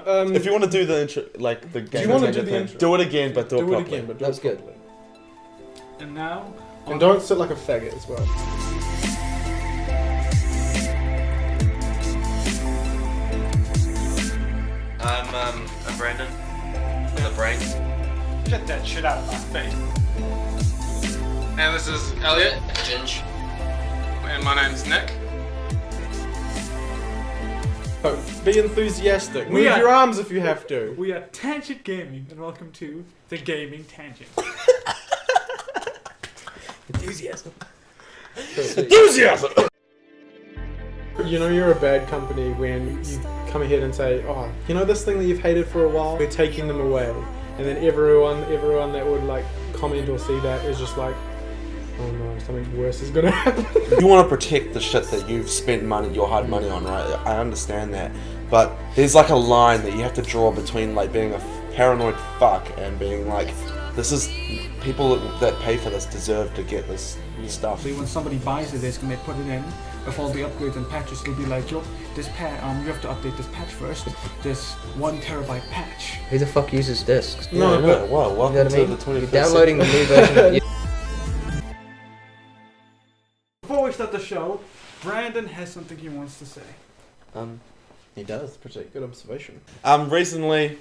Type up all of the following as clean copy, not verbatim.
If you want to do the intro, like the game, do you want to do the intro? Do it again, but do it properly. Again, but do That's it good. properly. And now... And don't sit like a faggot as well. I'm Brandon. For the brains. Get that shit out of my face. And this is Elliot. Ginge. And my name's Nick. So, be enthusiastic. We Move are- your arms if you have to. We are Tangent Gaming, and welcome to the Gaming Tangent. Enthusiasm. Enthusiasm. You know you're a bad company when you come ahead and say, oh, you know this thing that you've hated for a while? We're taking them away. And then everyone that would like comment or see that is just like, oh no, something worse is gonna happen. You want to protect the shit that you've spent your hard money on, right? I understand that, but there's like a line that you have to draw between like being a paranoid fuck and being like, this is people that pay for this deserve to get this stuff. So when somebody buys a disc and they put it in, with all the upgrades and patches, it'll be like, yo, this you have to update this patch first. This 1 terabyte patch. Who the fuck uses discs? No, Yeah, but wow, welcome You know what I mean? to the 21st You're downloading the new version. Before we start the show, Brandon has something he wants to say. he does. Pretty good observation. Recently,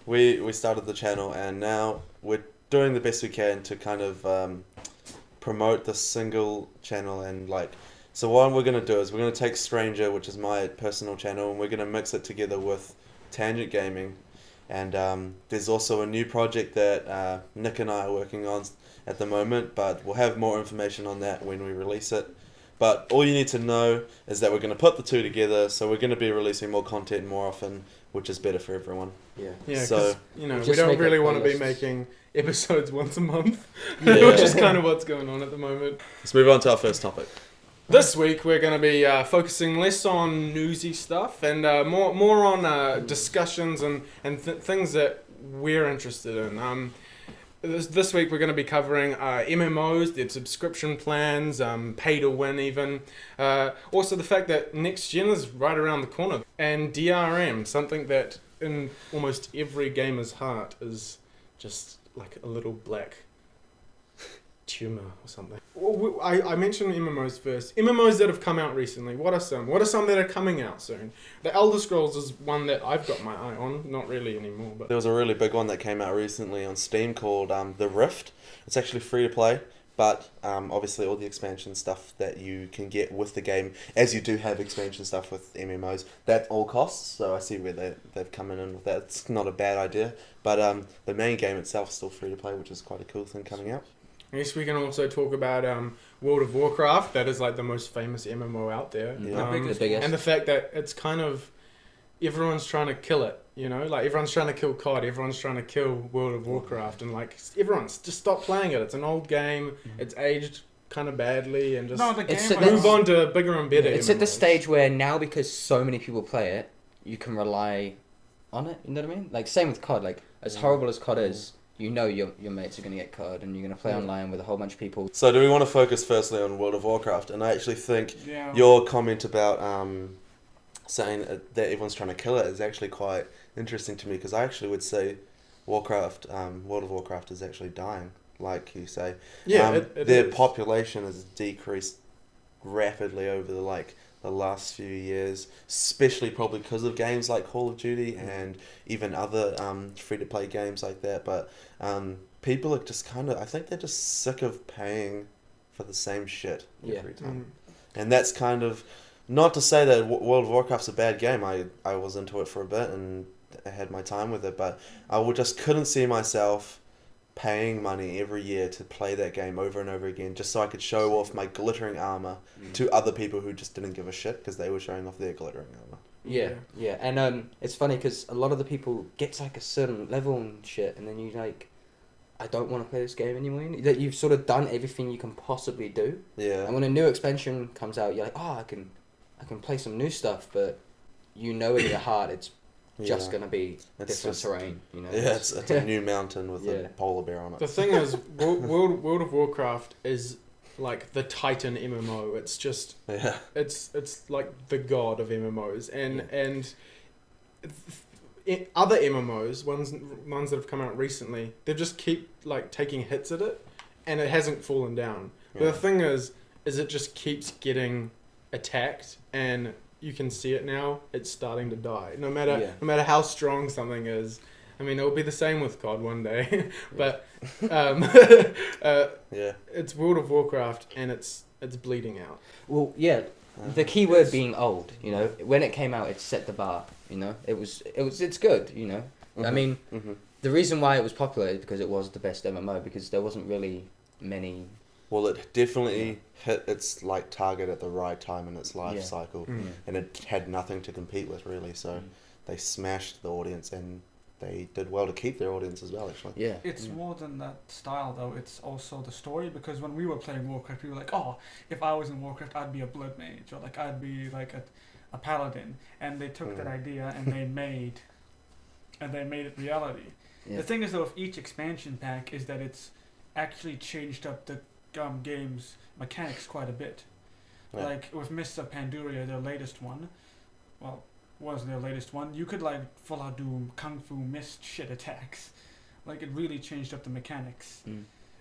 we started the channel, and now we're doing the best we can to kind of promote the single channel. And like, so what we're going to do is we're going to take Stranger, which is my personal channel, and we're going to mix it together with Tangent Gaming. And there's also a new project that Nick and I are working on at the moment, but we'll have more information on that when we release it. But all you need to know is that we're going to put the two together, so we're going to be releasing more content more often, which is better for everyone. Yeah. Yeah, So- because you know we Just don't make really up want to be playlists. making episodes once a month, Yeah. which is kind of what's going on at the moment. Let's move on to our first topic. This week we're going to be focusing less on newsy stuff and more on discussions and things that we're interested in. This week we're going to be covering MMOs, their subscription plans, pay to win even. Also the fact that next gen is right around the corner. And DRM, something that in almost every gamer's heart is just like a little black tumor or something. I mentioned MMOs first. MMOs that have come out recently. What are some? What are some that are coming out soon? The Elder Scrolls is one that I've got my eye on. Not really anymore, but There was a really big one that came out recently on Steam called The Rift. It's actually free to play, but obviously all the expansion stuff that you can get with the game, as you do have expansion stuff with MMOs, that all costs. So I see where they've come in with that. It's not a bad idea, but the main game itself is still free to play, which is quite a cool thing coming out. I guess we can also talk about World of Warcraft. That is like the most famous MMO out there. Yeah. The biggest. And the fact that it's kind of everyone's trying to kill it, you know, like everyone's trying to kill COD, everyone's trying to kill World of Warcraft, and like everyone's just stop playing it. It's an old game. It's aged kind of badly, and just No, the game It's- was- move on to bigger and better. It's at the MMOs. stage where now, because so many people play it, you can rely on it. You know what I mean? Like same with COD. Like as horrible as COD is, you know your mates are gonna get COD, and you're gonna play online with a whole bunch of people. So do we want to focus firstly on World of Warcraft? And I actually think Yeah. your comment about saying that everyone's trying to kill it is actually quite interesting to me, because I actually would say World of Warcraft is actually dying, like you say. Yeah, it their is. population has decreased rapidly over the last few years, especially probably because of games like Call of Duty and even other free-to-play games like that. But people are just I think they're just sick of paying for the same shit every time. And that's kind of, not to say that World of Warcraft's a bad game. I was into it for a bit and I had my time with it, but I just couldn't see myself paying money every year to play that game over and over again just so I could show off my glittering armor to other people who just didn't give a shit because they were showing off their glittering armor. Yeah, and it's funny because a lot of the people get to like a certain level and shit, and then you like, I don't want to play this game anymore. That you've sort of done everything you can possibly do. Yeah. And when a new expansion comes out, you're like, oh, I can play some new stuff, but you know in your heart it's just gonna be It's different just- terrain. You know. Yeah, it's a new mountain with a Yeah. polar bear on it. The thing is, World of Warcraft is like the Titan MMO. It's just Yeah. it's like the god of MMOs, and other MMOs, ones that have come out recently, they just keep like taking hits at it, and it hasn't fallen down. But the thing is it just keeps getting attacked, and you can see it now. It's starting to die. No matter how strong something is. I mean, it'll be the same with COD one day, but it's World of Warcraft, and it's bleeding out. Well, yeah, the key word being old. You know, when it came out, it set the bar. You know, it's good. You know, I mean, the reason why it was popular is because it was the best MMO, because there wasn't really many. Well, it definitely hit its like target at the right time in its life cycle, and it had nothing to compete with really. So they smashed the audience, and they did well to keep their audience as well. Actually, It's more than that style though. It's also the story, because when we were playing Warcraft, we were like, oh, if I was in Warcraft, I'd be a blood mage, or like I'd be like a paladin, and they took that idea and they made it reality. The thing is though, with each expansion pack is that it's actually changed up the game's mechanics quite a bit. Like with Mists of Pandaria, their latest one, was their latest one, you could like full out do kung fu mist shit attacks. Like it really changed up the mechanics.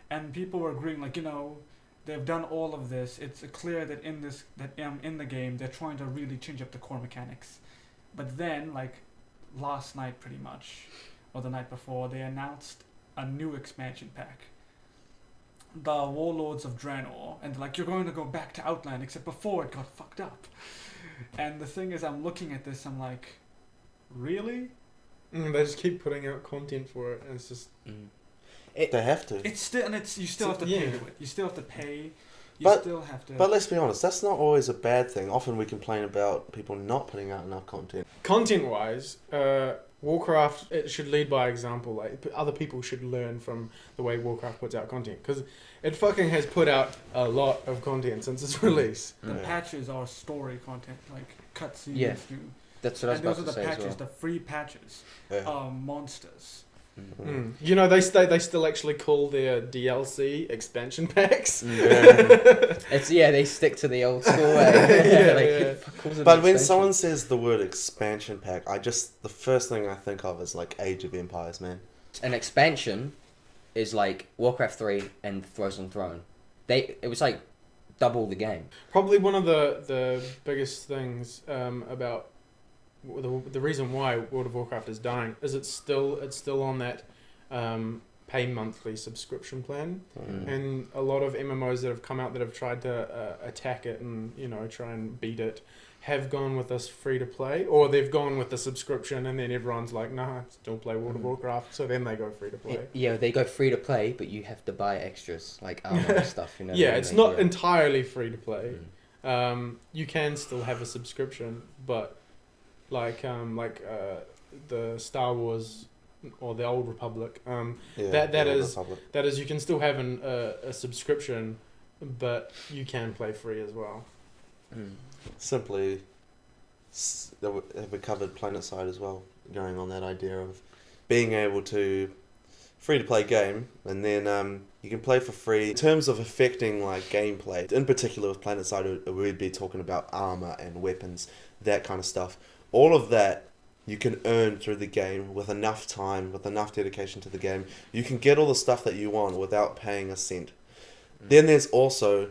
And people were agreeing, like, you know, they've done all of this. It's clear that in the game they're trying to really change up the core mechanics. But then, like last night pretty much, or the night before, they announced a new expansion pack, the Warlords of Draenor, and they're like, you're going to go back to Outland, except before it got fucked up. And the thing is, I'm looking at this, I'm like, really? They just keep putting out content for it, and it's just... they have to. It's still, and you still have to pay to it. You still have to pay. But let's be honest, that's not always a bad thing. Often we complain about people not putting out enough content. Content-wise, Warcraft, it should lead by example. Like other people should learn from the way Warcraft puts out content, because it fucking has put out a lot of content since its release. The patches are story content, like cutscenes. Yeah. That's what I was about to say. And those are the patches, as well. the free patches, monsters. You know, they still actually call their DLC expansion packs. They stick to the old school way. But when someone says the word expansion pack, the first thing I think of is like Age of Empires, man. An expansion is like Warcraft 3 and Frozen Throne. It was like double the game. Probably one of the biggest things about the reason why World of Warcraft is dying is it's still on that pay monthly subscription plan, and a lot of MMOs that have come out that have tried to attack it and try and beat it have gone with this free to play, or they've gone with the subscription, and then everyone's like, nah, still play World of Warcraft, so then they go free to play. Yeah, they go free to play, but you have to buy extras like armor and stuff. It's not entirely free to play. You can still have a subscription, but like the Star Wars or the Old Republic, that is you can still have a subscription, but you can play free as well. Simply, we covered PlanetSide as well, going on that idea of being able to free to play game, and then you can play for free. In terms of affecting like gameplay, in particular with PlanetSide, we'd be talking about armor and weapons, that kind of stuff. All of that you can earn through the game with enough time, with enough dedication to the game. You can get all the stuff that you want without paying a cent. Then there's also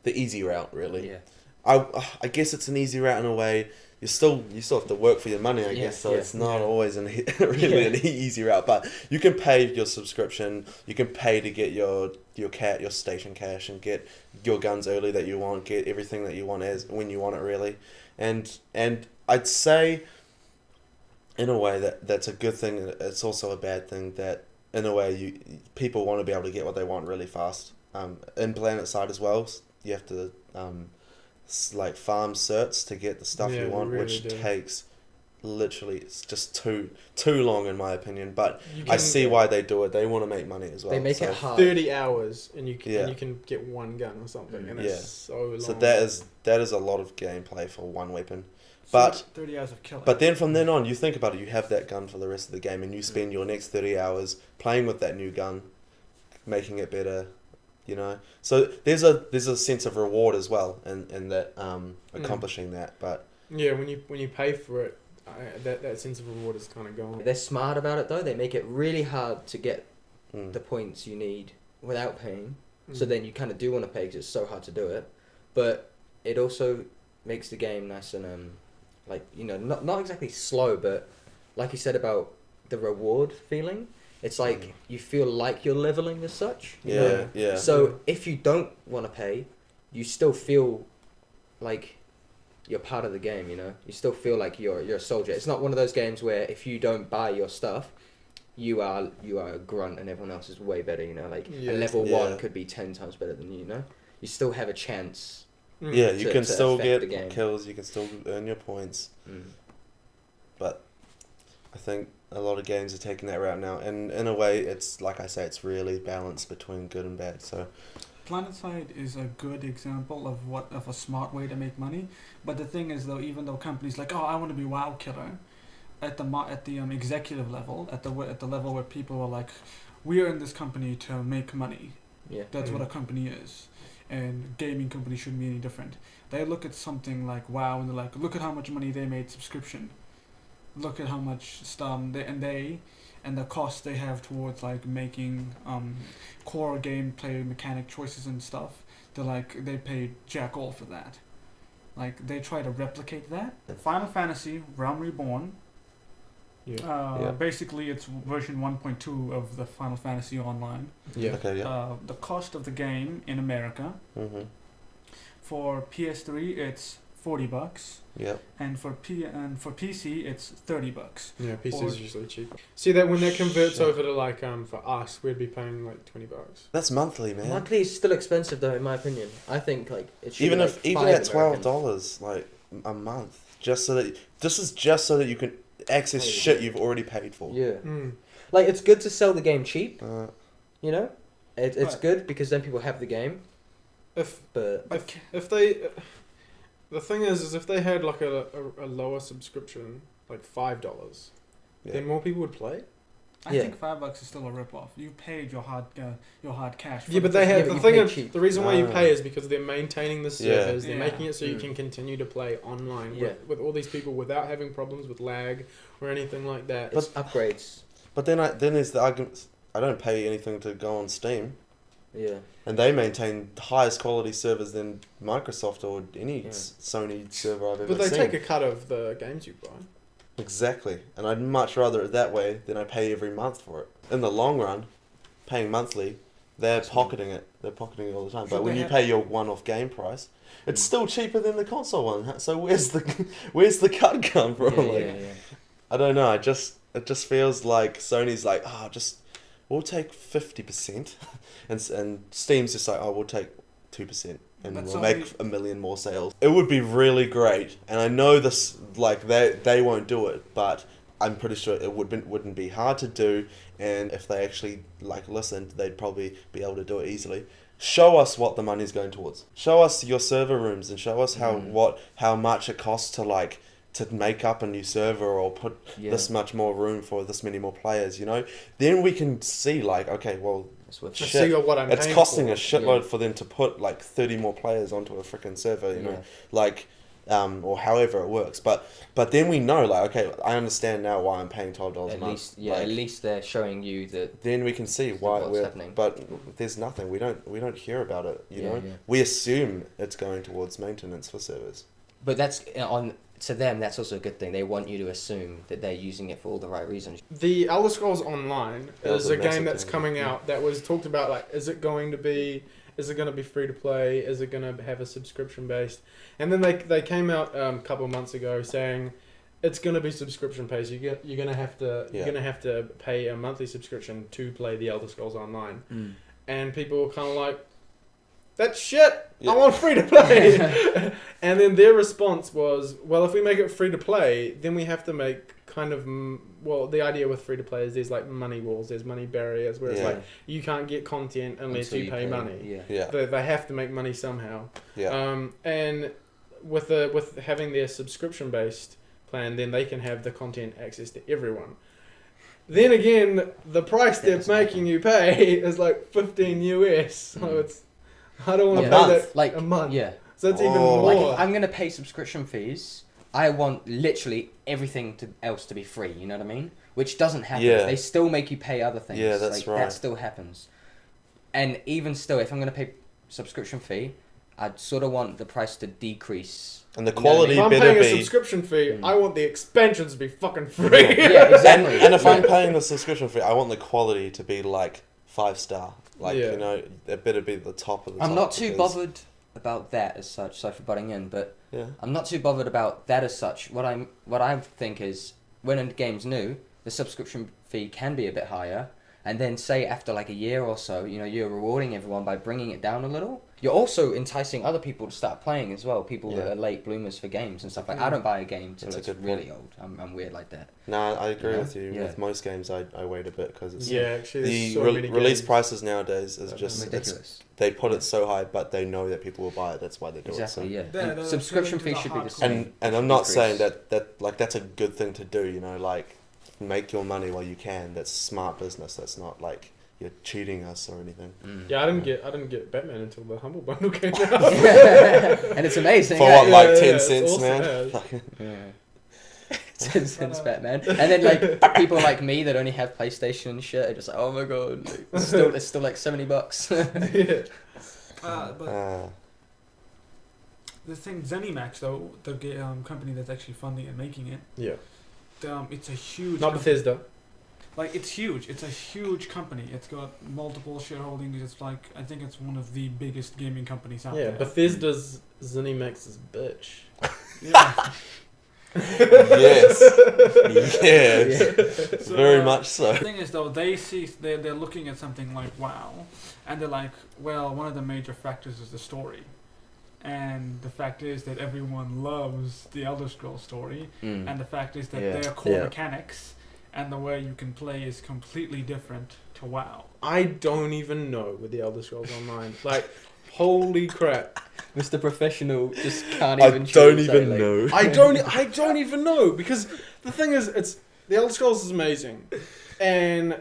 the easy route, really. Yeah. I guess it's an easy route in a way. You still have to work for your money, I guess. So it's not always really an easy route. But you can pay your subscription. You can pay to get your station cash and get your guns early that you want. Get everything that you want when you want it, really. And I'd say, in a way, that's a good thing. It's also a bad thing that, in a way, people want to be able to get what they want really fast. In PlanetSide as well, you have to like farm certs to get the stuff you want, really, which takes literally, it's just too long in my opinion. But I see why they do it. They want to make money as well. They make it hard. 30 hours and you can get one gun or something, and it's so long. So that is a lot of gameplay for one weapon. But 30 hours of killing. But then from then on, you think about it, you have that gun for the rest of the game, and you spend your next 30 hours playing with that new gun, making it better. So there's a sense of reward as well in that accomplishing that. But when you pay for it that sense of reward is kind of gone. They're smart about it though. They make it really hard to get Mm. the points you need without paying. So Mm. then you kind of do want to pay because it's so hard to do it. But it also makes the game nice and like, you know, not exactly slow, but like you said about the reward feeling, it's like Mm. you feel like you're leveling as such. you Yeah, know? yeah. So if you don't want to pay, you still feel like you're part of the game. You know, you still feel like you're a soldier. It's not one of those games where if you don't buy your stuff, you are a grunt and everyone else is way better. You know, like Yeah. a level Yeah. 1 could be 10 times better than you. You know, you still have a chance. Mm. Yeah, you to- can to still affect the get game. kills. You can still earn your points. Mm. But I think a lot of games are taking that route now, and in a way, it's like I say, it's really balanced between good and bad. So PlanetSide is a good example of a smart way to make money. But the thing is, though, even though companies like, oh, I want to be WoW killer, at the executive level, at the level where people are like, we are in this company to make money. Yeah. That's what a company is, and gaming company shouldn't be any different. They look at something like WoW and they're like, look at how much money they made subscription. Look at how much stuff and the cost they have towards like making core gameplay mechanic choices and stuff. They pay jack all for that. Like they try to replicate that. Final Fantasy Realm Reborn. Yeah. Basically, it's version 1.2 of the Final Fantasy Online. Yeah. okay, yeah. The cost of the game in America Mm-hmm. for PS3 it's $40, Yep. and for PC it's $30. Yeah, PC Or- is usually cheap. See that when that converts Shit. over to like for us, we'd be paying like $20. That's monthly, man. Monthly is still expensive though, in my opinion. I think like it should Even be, if like, even $5 at American. $12, like a month, just so that this is just so that you can access Pay shit it. you've already paid for. Yeah. Mm. Like it's good to sell the game cheap. You know, it's Right. good because then people have the game. If But if they, the thing is if they had like a lower subscription, like $5, Yeah. then more people would play. I Yeah. think $5 is still a rip-off. You paid your hard cash. For Yeah, but the they first have Yeah, the but you thing. pay Is, cheap. the reason why you Ah. pay is because they're maintaining the servers. They're Yeah. making it so you Mm. can continue to play online Yeah. with all these people without having problems with lag or anything like that. it's upgrades. But then there's the argument. I don't pay anything to go on Steam, Yeah. and they maintain highest quality servers than Microsoft or any Yeah. Sony server I've ever But they seen. take a cut of the games you buy. Exactly, and I'd much rather it that way than I pay every month for it. In the long run, paying monthly, they're pocketing it. They're pocketing it all the time. But Should when they you have- pay your one-off game price, it's still cheaper than the console one. So where's the cut come from? Yeah, Like, yeah. I don't know. It just feels like Sony's like, we'll take 50%, and Steam's just like, we'll take 2%, and But we'll Sony- make 1 million more sales. It would be really great, and I know this like they won't do it, but I'm pretty sure it wouldn't be hard to do, and if they actually like listened, they'd probably be able to do it easily. Show us what the money's going towards. Show us your server rooms, and show us how much it costs to make up a new server or put Yeah. this much more room for this many more players, you know? Then we can see like, okay, well, That's what. Just Shit. see what I'm it's paying costing for. a shitload Yeah. for them to put like 30 more players onto a freaking server, you know? Yeah. Like, or however it works. But then we know, like, okay, I understand now why I'm paying $12 a At month. least, yeah. Like, At least they're showing you that. then we can see why what's we're happening. but there's nothing. We don't hear about it, you Yeah, know? yeah. We assume it's going towards maintenance for servers. But that's on to them. That's also a good thing. They want you to assume that they're using it for all the right reasons. The Elder Scrolls Online That was is a a massive game that's thing. coming out that was talked about. Like, is it going to be free to play? Is it going to have a subscription based? And then they came out a couple of months ago saying it's going to be subscription based. You're going to have to pay a monthly subscription to play the Elder Scrolls Online. And people were kind of like, that's shit. Yeah. I want free to play. And then their response was, well, if we make it free to play, then we have to make kind of, the idea with free to play is there's like money walls, there's money barriers where it's Yeah. like you can't get content unless Until you pay money. Yeah. Yeah. They have to make money somehow. Yeah. And with having their subscription based plan, then they can have the content access to everyone. Then again, the price they're doesn't making you pay is like $15 US. So it's, I don't want to Yeah. pay month. that Like a month. Yeah. So it's even Oh. more. Like if I'm gonna pay subscription fees, I want literally everything else to be free. You know what I mean? Which doesn't happen. Yeah. They still make you pay other things. Yeah, that's right. That still happens. And even still, if I'm going to pay subscription fee, I'd sort of want the price to decrease. And the You know what I quality mean? If I'm better paying a be. subscription fee, Mm. I want the expansions to be fucking free. Yeah, exactly. And if I'm paying the subscription fee, I want the quality to be like 5-star. Like, Yeah. you know, it better be the top of the top. I'm not too because- bothered about that as such. Sorry for butting in, but Yeah. I'm not too bothered about that as such. What I think is when a game's new, the subscription fee can be a bit higher, and then say after like a year or so, you know, you're rewarding everyone by bringing it down a little. You're also enticing other people to start playing as well. People that Yeah. are late bloomers for games and stuff. Like Yeah. I don't buy a game till That's a it's good really old. I'm weird like that. No, I agree Yeah. with you. Yeah. With most games, I wait a bit because it's Yeah, actually, there's the so many release games. prices nowadays is That's just it's, Ridiculous. they put it so high, but they know that people will buy it. That's why they do Exactly. it. Yeah. Yeah, And they're subscription appealing fee to should the be the hardcore. same. And It I'm should not decrease. saying that like that's a good thing to do. You know, like make your money while you can. That's smart business. That's not like you're cheating us or anything. Mm. Yeah, I didn't get Batman until the Humble Bundle came out. And it's amazing. For eh? what, like Yeah, 10 it's cents, awesome, man? yeah. Yeah. 10 cents Batman. And then like people like me that only have PlayStation and shit are just like, oh my god, like, it's still like $70. Yeah. But the thing, ZeniMax though, the company that's actually funding and making it, Yeah. it's a huge. Not Bethesda. Like it's huge. It's a huge company. It's got multiple shareholdings. It's like I think it's one of the biggest gaming companies out Yeah, there. Bethesda's ZeniMax's bitch. Yeah. Yes. Yes. So, Very much so. The thing is though, they're looking at something like WoW, and they're like, well, one of the major factors is the story, and the fact is that everyone loves the Elder Scrolls story, Mm. and the fact is that Yeah. their core Yeah. mechanics and the way you can play is completely different to WoW. I don't even know with the Elder Scrolls Online. Like, holy crap! Mr. Professional just can't I even don't choose, even like- know. I don't even know because the thing is, it's the Elder Scrolls is amazing, and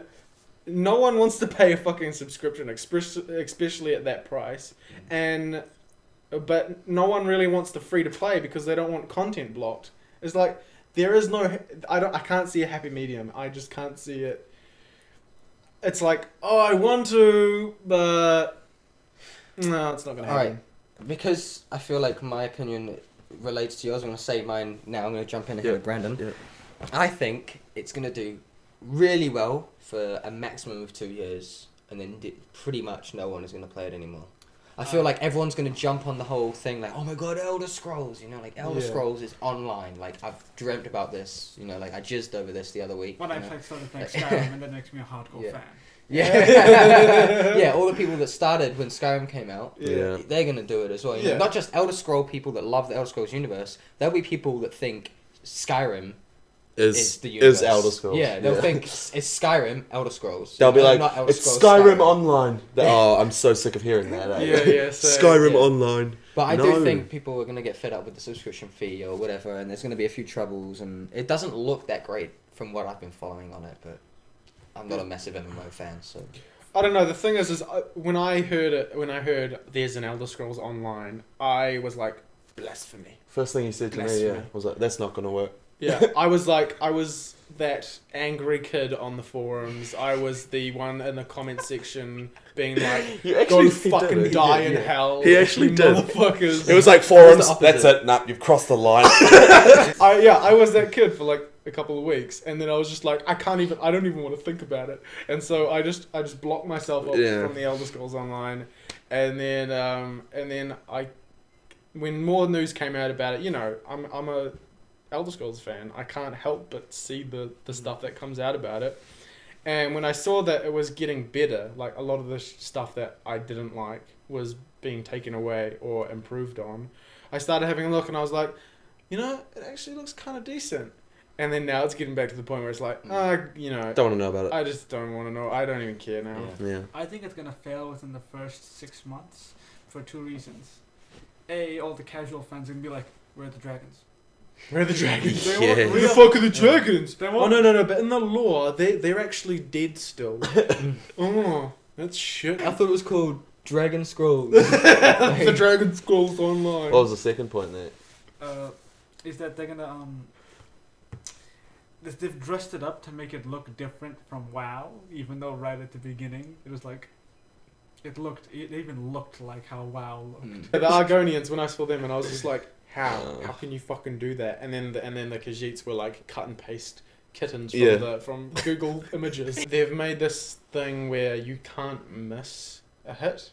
no one wants to pay a fucking subscription, especially at that price, but no one really wants the free to play because they don't want content blocked. It's like there is no, I can't see a happy medium. I just can't see it. It's like, oh, I want to, but no, it's not gonna happen. Alright, because I feel like my opinion relates to yours, I'm going to say mine now. I'm going to jump in here Yeah. with Brandon. Yeah. I think it's going to do really well for a maximum of 2 years, and then pretty much no one is going to play it anymore. I feel like everyone's going to jump on the whole thing like, oh my god, Elder Scrolls, you know, like Elder Yeah. Scrolls is online. Like, I've dreamt about this, you know, like I jizzed over this the other week. When you I know? started playing Skyrim, and that makes me a hardcore Yeah. fan. Yeah, yeah. All the people that started when Skyrim came out, Yeah. they're gonna do it as well. You know? Yeah. Not just Elder Scroll people that love the Elder Scrolls universe. There'll be people that think Skyrim is the universe. Is Elder Scrolls. Yeah, they'll think it's Skyrim, Elder Scrolls. They'll be No, like, not Elder it's Scrolls, Skyrim Online. Oh, I'm so sick of hearing that. eh? Yeah, so, Skyrim yeah. Online. But I No. do think people are gonna get fed up with the subscription fee or whatever, and there's gonna be a few troubles, and it doesn't look that great from what I've been following on it. But I'm not a massive MMO fan, so. I don't know. The thing is when I heard there's an Elder Scrolls Online, I was like, blasphemy. First thing you said to me, Blasphemy. yeah, was like, that's not going to work. Yeah, I was that angry kid on the forums. I was the one in the comment section being like, You go actually fucking did it. die Yeah, in yeah. hell. He actually you did. Motherfuckers. It was like I forums, was the that's opposite. it, nah, you've crossed the line. I was that kid for like a couple of weeks, and then I was just like, I don't even want to think about it, and so I just blocked myself off Yeah. from the Elder Scrolls Online, and then when more news came out about it, you know, I'm a Elder Scrolls fan. I can't help but see the stuff that comes out about it, and when I saw that it was getting better, like a lot of the stuff that I didn't like was being taken away or improved on, I started having a look, and I was like, you know, it actually looks kind of decent. And then now it's getting back to the point where it's like, you know, Don't want to know about it. I just don't want to know. I don't even care now. Yeah. Yeah. I think it's gonna fail within the first 6 months for 2 reasons. A, all the casual fans are gonna be like, "Where are the dragons?" Where are the dragons? They Yeah. won't Where the real- fuck are the dragons? They Oh won't- no! But in the lore, they're actually dead still. Oh, that's shit. I thought it was called Dragon Scrolls. The Dragon Scrolls Online. What was the second point there? is that they're gonna they've dressed it up to make it look different from WoW, even though right at the beginning it was like it even looked like how WoW looked. The Argonians, when I saw them, and I was just like, how can you fucking do that? And then the Khajiits were like cut and paste kittens from Google Images. They've made this thing where you can't miss a hit.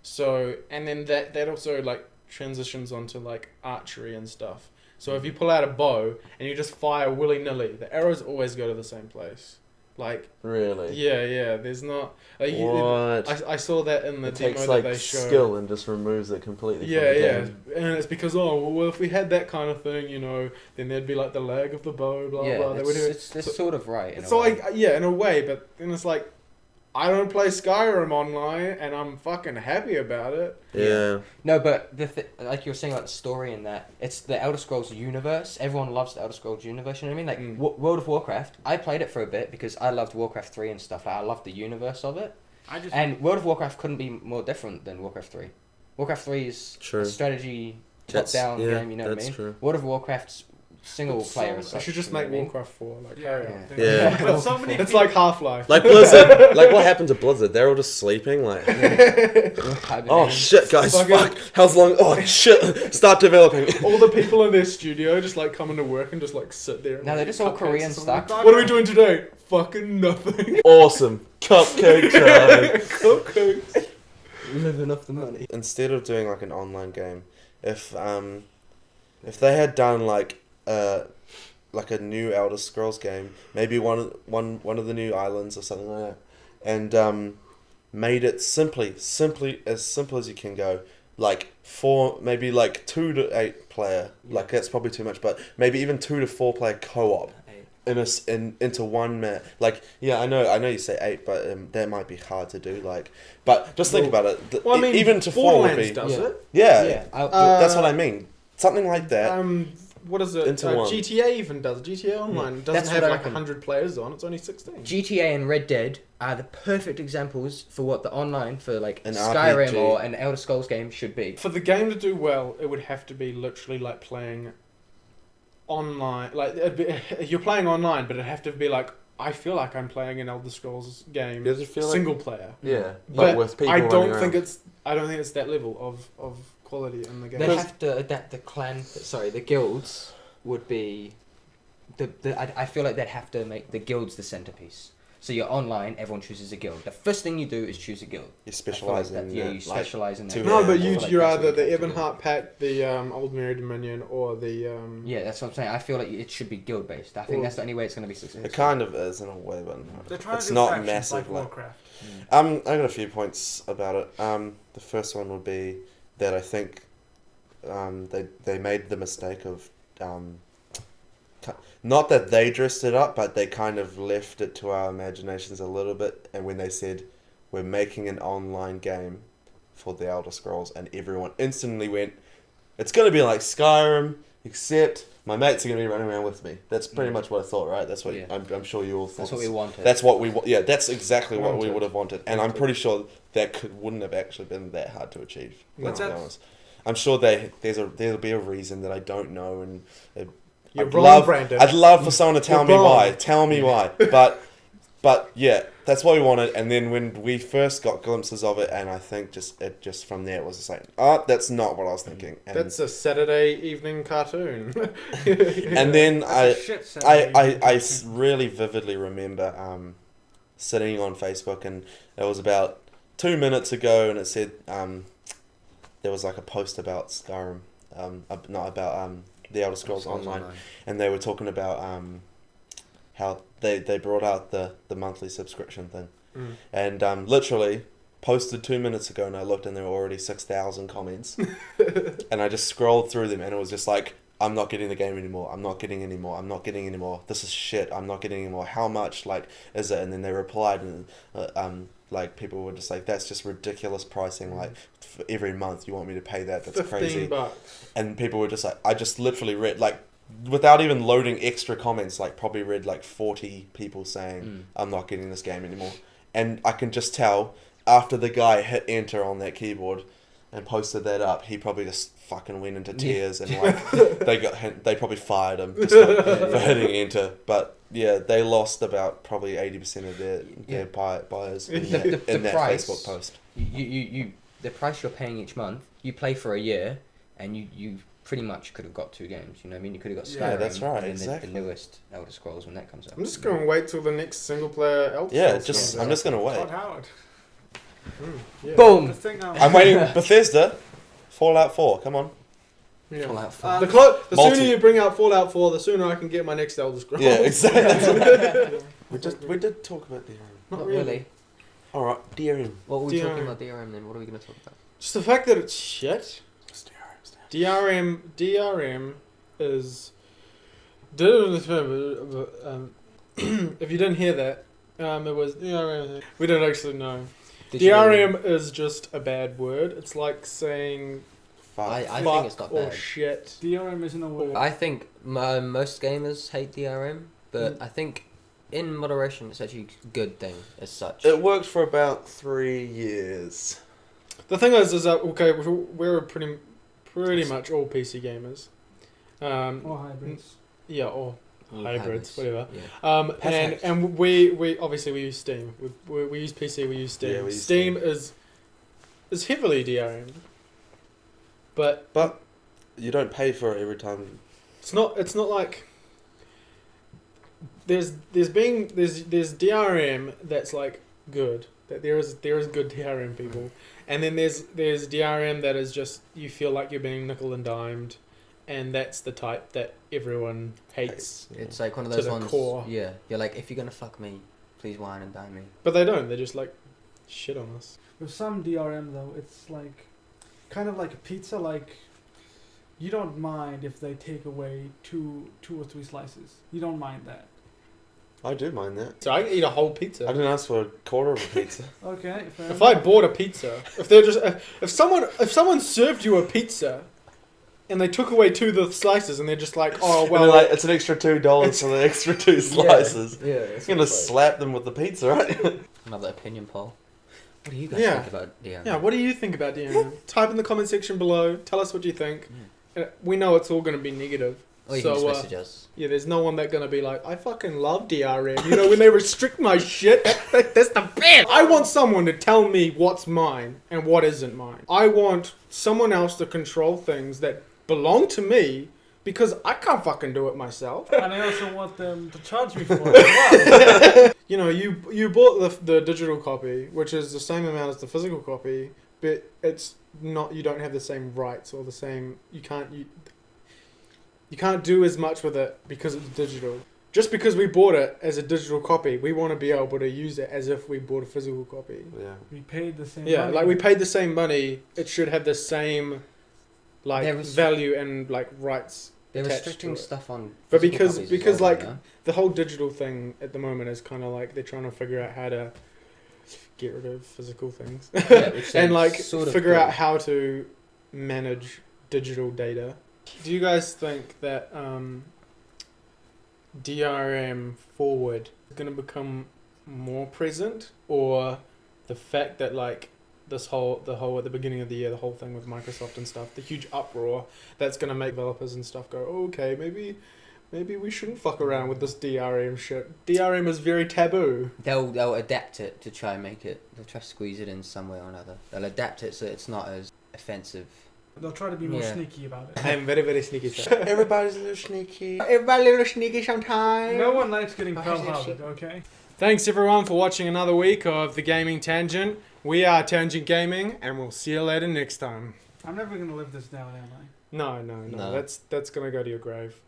So, and then that also like transitions onto like archery and stuff. So if you pull out a bow and you just fire willy-nilly, the arrows always go to the same place. Like, really? Yeah. There's not. What? I saw that in the It demo takes that like they showed. skill and just removes it completely. Yeah, from the game. and it's because well, if we had that kind of thing, you know, then there'd be like the lag of the bow, blah blah. They would it's sort of right. In in a way, but then it's like, I don't play Skyrim online, and I'm fucking happy about it. Yeah. No, but like you were saying about the story and that, it's the Elder Scrolls universe. Everyone loves the Elder Scrolls universe, you know what I mean? Like, World of Warcraft, I played it for a bit because I loved Warcraft 3 and stuff. Like, I loved the universe of it. And World of Warcraft couldn't be more different than Warcraft 3. Warcraft 3 is a strategy top-down game, you know what I mean? True. World of Warcraft's single player. I should just make Warcraft 4. Like, Yeah. But so many it's like Half-Life. Like Blizzard. Like what happened to Blizzard? They're all just sleeping. Like, oh shit, guys, fuck. How's long? Oh shit, start developing. All the people in their studio just like come into work and just like sit there. And, no, they're just all Korean stuff. What are we doing today? Fucking nothing. Awesome. Cupcake time. Cupcakes. Living off the money. Instead of doing like an online game, if they had done like a new Elder Scrolls game, maybe one of the new islands or something like that, and made it simply as simple as you can go, like maybe like 2 to 8 player, like that's probably too much, but maybe even 2 to 4 player co-op into one match. Like, yeah, I know you say 8, but that might be hard to do. Like, but just think about it. Well, I mean, even to 4 would be. does it? Yeah, that's what I mean. Something like that. What is it? Into one. GTA even does. GTA Online doesn't have like 100 players on. It's only 16. GTA and Red Dead are the perfect examples for what the online for like An Skyrim RPG. or an Elder Scrolls game should be. For the game to do well, it would have to be literally like playing online. Like you're playing online, but it'd have to be like, I feel like I'm playing an Elder Scrolls game, Does it feel single player. Yeah, But with people I running don't around. think it's that level of quality in the game. They have to adapt the guilds would be I feel like they'd have to make the guilds the centerpiece. So you're online, everyone chooses a guild. The first thing you do is choose a guild. You specialize in you specialize in that. No, but Yeah. you're either the Ebonheart Pact, the Old Merry Dominion, or the Yeah, that's what I'm saying. I feel like it should be guild based. I think that's the only way it's going to be successful. It kind of is in a way, but They're trying it's to do not factions massive. like Warcraft. I got a few points about it. The first one would be that I think they made the mistake of not that they dressed it up, but they kind of left it to our imaginations a little bit. And when they said we're making an online game for the Elder Scrolls, and everyone instantly went, it's going to be like Skyrim, except my mates are going to be running around with me. That's pretty much what I thought, right? That's what I'm sure you all thought. That's what we wanted. That's what we yeah. That's exactly what we would have wanted, and I'm pretty sure that wouldn't have actually been that hard to achieve. Let's be honest. I'm sure there'll be a reason that I don't know, and You're wrong, Brandon. I'd love for someone to tell me wrong. why. Tell me why. But yeah, that's what we wanted. And then when we first got glimpses of it, and I think just from there it was just like, that's not what I was thinking. And That's a Saturday evening cartoon. and then That's I really vividly remember sitting on Facebook, and it was about 2 minutes ago, and it said there was like a post about Skyrim, not about the Elder Scrolls Online, and they were talking about how they brought out the monthly subscription thing, and literally posted 2 minutes ago, and I looked, and there were already 6,000 comments, and I just scrolled through them, and it was just like, I'm not getting the game anymore. I'm not getting any more. I'm not getting any more. This is shit. I'm not getting any more. How much is it? And then they replied, and people were just like, that's just ridiculous pricing. Like for every month you want me to pay that? That's crazy. $15. And people were just like, I just literally read without even loading extra comments, probably read 40 people saying, I'm not getting this game anymore. And I can just tell after the guy hit enter on that keyboard, and posted that up, he probably just fucking went into tears and they probably fired him just for hitting enter. But yeah, they lost about probably 80% of their buyers in that price, Facebook post. You the price you're paying each month. You play for a year, and you pretty much could have got 2 games. You know what I mean? You could have got Skyrim. Yeah, that's right. And Exactly. the newest Elder Scrolls when that comes out. I'm just going to wait till the next single player Elder Yeah, Scrolls comes I'm out. just gonna wait. Todd Howard. Yeah. Boom. The thing, I'm waiting. Bethesda, Fallout 4. Come on. Yeah. Fallout 4. The Multi- sooner you bring out Fallout 4, the sooner I can get my next Elder Scrolls. Yeah, exactly. we did talk about DRM. Not really. All right, DRM. What were we talking DRM. about DRM then? What are we going to talk about? Just the fact that it's shit. DRM is. If you didn't hear that, it was DRM. We don't actually know. DRM is just a bad word. It's like saying I fuck think it's not or bad. shit. DRM isn't a word. I think most gamers hate DRM, but I think in moderation it's actually a good thing as such. It worked for about 3 years. The thing is that okay, we're pretty much all PC gamers. Or hybrids. Yeah, or hybrids, whatever. Yeah. Perfect. And we obviously we use Steam. We use PC. We use Steam. Yeah, we use Steam Steam. is heavily DRM, but You don't pay for it every time. it's not like there's DRM that's like good. That there is good DRM people, and then there's DRM that is just you feel like you're being nickel and dimed, and that's the type that everyone hates. It's like one of To those the ones. core. Yeah, you're like, if you're gonna fuck me, please wine and dine me. But they don't. They're just like shit on us. With some DRM though, it's like kind of like a pizza. Like you don't mind if they take away two or 3 slices. You don't mind that. I do mind that. So I can eat a whole pizza. I didn't ask for a quarter of a pizza. Okay. Fair If enough. I bought a pizza, if someone served you a pizza, and they took away 2 of the slices, and they're just like, oh And well, they're like, it's an extra $2 for the extra 2 slices. Yeah, You're gonna slap them with the pizza, right? Another opinion poll. What do you guys Yeah. think about DRM? yeah. What do you think about DRM? Type in the comment section below. Tell us what you think. We know it's all going to be negative. Or you So, can just message us. Yeah, there's no one that's going to be like, I fucking love DRM. You know, when they restrict my shit, that's the best. I want someone to tell me what's mine and what isn't mine. I want someone else to control things that belong to me because I can't fucking do it myself. And I also want them to charge me for it as well. You know, you bought the digital copy, which is the same amount as the physical copy, but it's not. You don't have the same rights or the same. You can't do as much with it because it's digital. Just because we bought it as a digital copy, we want to be able to use it as if we bought a physical copy. Yeah. We paid the same Yeah, money. like we paid the same money. It should have the same, like, There was- value and like rights. They're attached restricting to it. stuff on. But physical because- copies as because, well, like- you know? The whole digital thing at the moment is kind of like they're trying to figure out how to get rid of physical things. Yeah, which they and like sort of figure do. out how to manage digital data. Do you guys think that DRM forward is going to become more present, or the fact that like the whole at the beginning of the year, the whole thing with Microsoft and stuff, the huge uproar that's going to make developers and stuff go, okay, maybe we shouldn't fuck around with this DRM shit. DRM is very taboo. They'll adapt it to try and make it. They'll try to squeeze it in some way or another. They'll adapt it so it's not as offensive. They'll try to be more Yeah. sneaky about it. I'm very, very sneaky. Everybody's a little sneaky. Everybody a little sneaky sometimes. No one likes getting Oh, Pearl shit, Harbored, shit. okay? Thanks everyone for watching another week of the Gaming Tangent. We are Tangent Gaming, and we'll see you later next time. I'm never gonna live this down, am I? No. No. That's gonna go to your grave.